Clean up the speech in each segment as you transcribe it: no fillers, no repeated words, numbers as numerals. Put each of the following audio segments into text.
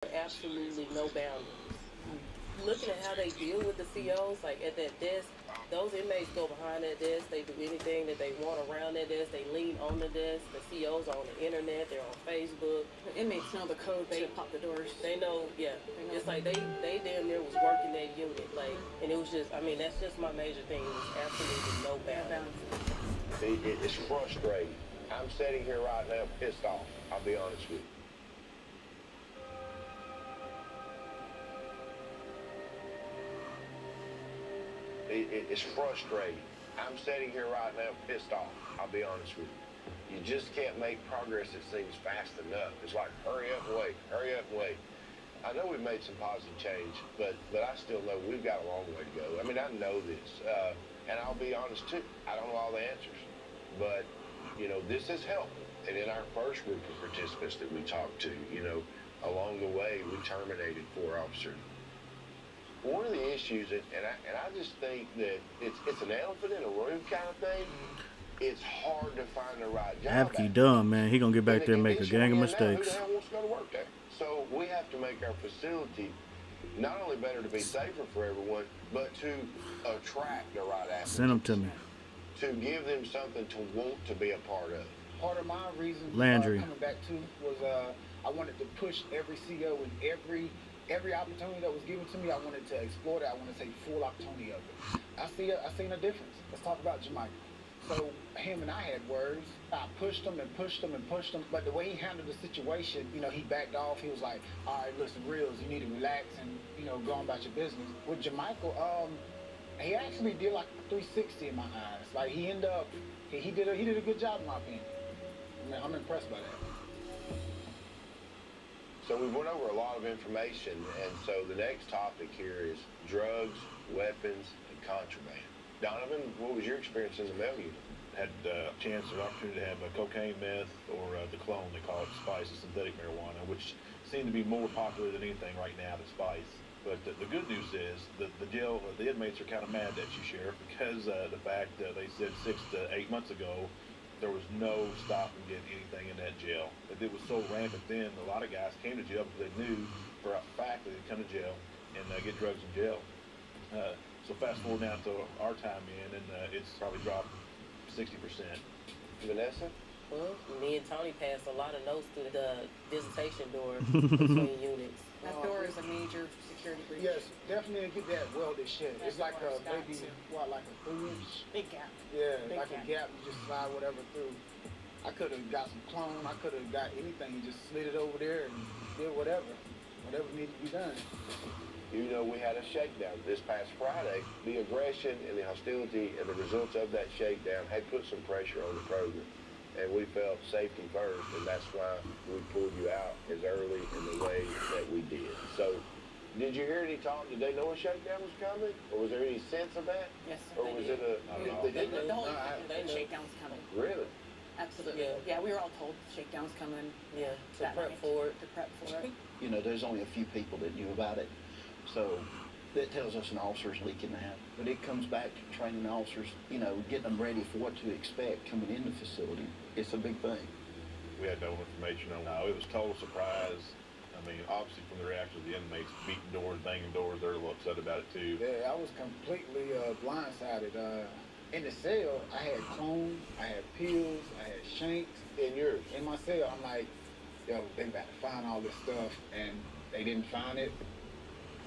absolutely no boundaries. Looking at how they deal with the COs, like at that desk, those inmates go behind that desk. They do anything that they want around that desk. They lean on the desk. The COs are on the internet. They're on Facebook. The inmates know the code to pop the doors. They know, yeah. It's like they damn near was working that unit, like, and it was just, I mean, that's just my major thing. It was absolutely no boundaries. It's frustrating. I'm sitting here right now pissed off. I'll be honest with you. It's frustrating. I'm sitting here right now pissed off. I'll be honest with you. You just can't make progress that seems fast enough. It's like, hurry up and wait, hurry up and wait. I know we've made some positive change, but I still know we've got a long way to go. I mean, I know this. And I'll be honest, too. I don't know all the answers. But, you know, this has helped. And in our first group of participants that we talked to, you know, along the way, we terminated 4 officers. One of the issues, and I just think that it's an elephant in a room kind of thing. It's hard to find the right job. Apke dumb, man. He gonna get back there and make a gang of mistakes. Who the hell wants to go to work there? So we have to make our facility not only better to be safer for everyone, but to attract the right applicants. Send them to me. To give them something to want to be a part of. Part of my reason Landry. Coming back to was I wanted to push every CO and every opportunity that was given to me. I wanted to explore that. I wanted to take full opportunity of it. I seen a difference. Let's talk about Jamaica. So him and I had words. I pushed him and pushed him and pushed him, but the way he handled the situation, you know, he backed off. He was like, "All right, listen, Reels, you need to relax and, you know, go on about your business." With Jamaica, he actually did like a 360 in my eyes. Like he ended up, he did a good job in my opinion. I mean, I'm impressed by that. So we went over a lot of information, and so the next topic here is drugs, weapons, and contraband. Donovan, what was your experience as a mail unit? Had a chance or opportunity to have a cocaine, meth, or the clone, they call it spice, synthetic marijuana, which seemed to be more popular than anything right now, the spice. But the good news is that the inmates are kind of mad at you, Sheriff, because the fact they said 6 to 8 months ago there was no stopping getting anything in that jail. It was so rampant then, a lot of guys came to jail because they knew for a fact that they'd come to jail and get drugs in jail. So fast forward now to our time in, and it's probably dropped 60%. Vanessa? Well, me and Tony passed a lot of notes through the visitation door between units. That door is a major security breach. Yes, definitely get that welded shit. It's like a maybe like a 3-inch. Big gap. Yeah, Big like a gap. You just slide whatever through. I could have got some clone. I could have got anything. You just slid it over there and did whatever needed to be done. You know, we had a shakedown this past Friday. The aggression and the hostility and the results of that shakedown had put some pressure on the program. And we felt safety first, and that's why we pulled you out as early in the way that we did. So, did you hear any talk? Did they know a shakedown was coming? Or was there any sense of that? Yes, sir. Or was it a... They didn't? the whole They knew. shakedown's coming. Really? Absolutely. Yeah, we were all told shakedown's coming. Yeah, to that prep night. for it. To prep for it. You know, there's only a few people that knew about it. So that tells us an officer's leaking that. But it comes back to training officers, you know, getting them ready for what to expect coming in the facility. It's a big thing. We had no information on it. It was total surprise. I mean, obviously from the reaction of the inmates, beating doors, banging doors, they're a little upset about it too. Yeah, I was completely blindsided. In the cell, I had clone, I had pills, I had shanks. In yours? In my cell, I'm like, yo, they about to find all this stuff, and they didn't find it.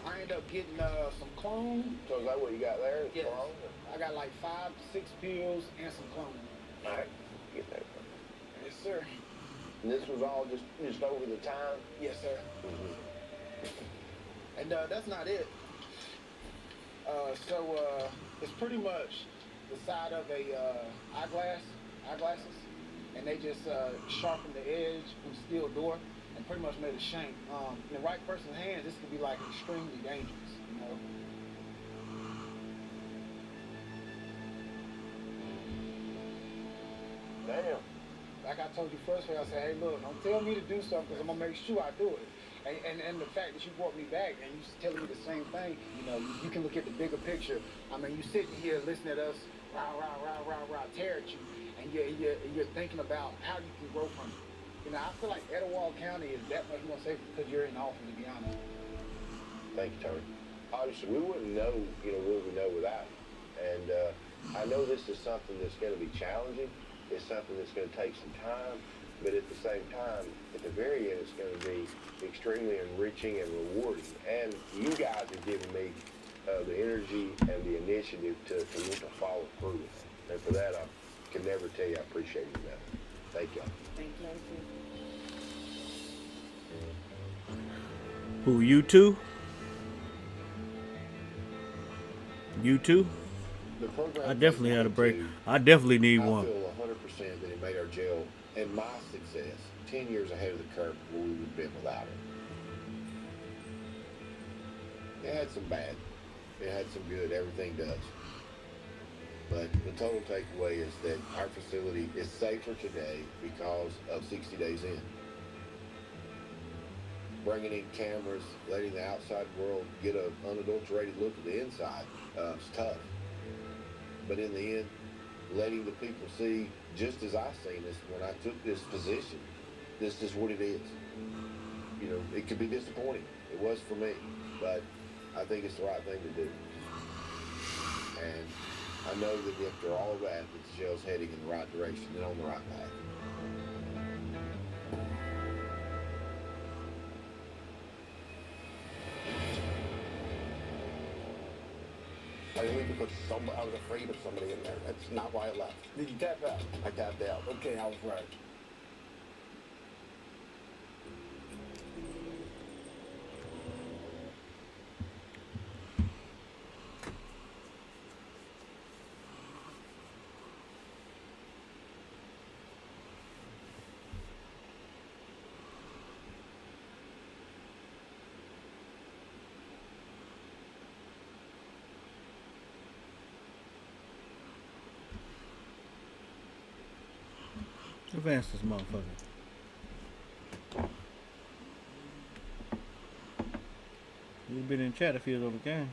I ended up getting some clone. So is that what you got there? Yes. Clone? I got like 5, 6 pills and some clone. All right, get that. Yes, sir. And this was all just over the time? Yes, sir. And that's not it. So it's pretty much the side of a eyeglasses, and they just sharpened the edge from the steel door and pretty much made a shank. In the right person's hands, this could be like extremely dangerous, you know. Damn. Like I told you first, I said, hey, look, don't tell me to do something because I'm going to make sure I do it. And the fact that you brought me back and you telling me the same thing, you know, you can look at the bigger picture. I mean, you sitting here listening at us, rah, rah, rah, rah, rah, tear at you, and you're thinking about how you can grow from it. You know, I feel like Etowah County is that much more safe because you're in office, to be honest. Thank you, Tony. Obviously, we wouldn't know, what we know without it. And I know this is something that's going to be challenging. It's something that's going to take some time. But at the same time, at the very end, it's going to be extremely enriching and rewarding. And you guys have given me the energy and the initiative to want to follow through with it. And for that, I can never tell you I appreciate you enough. Thank y'all. Thank you. Who, you two? You two? The program I definitely had a break. too, I definitely need I one. feel 100% that it made our jail and my success 10 years ahead of the curve where we would have been without it. It had some bad. It had some good. Everything does. But the total takeaway is that our facility is safer today because of 60 days in. Bringing in cameras, letting the outside world get an unadulterated look at the inside, it's tough. But in the end, letting the people see, just as I seen this when I took this position, this is what it is. It could be disappointing. It was for me, but I think it's the right thing to do. And I know that after all that, the jail's heading in the right direction and on the right path. I leave because I was afraid of somebody in there. That's not why I left. Did you tap out? I tapped out. Okay, I was right. Advance this motherfucker. You'd been in chat if he was on the game.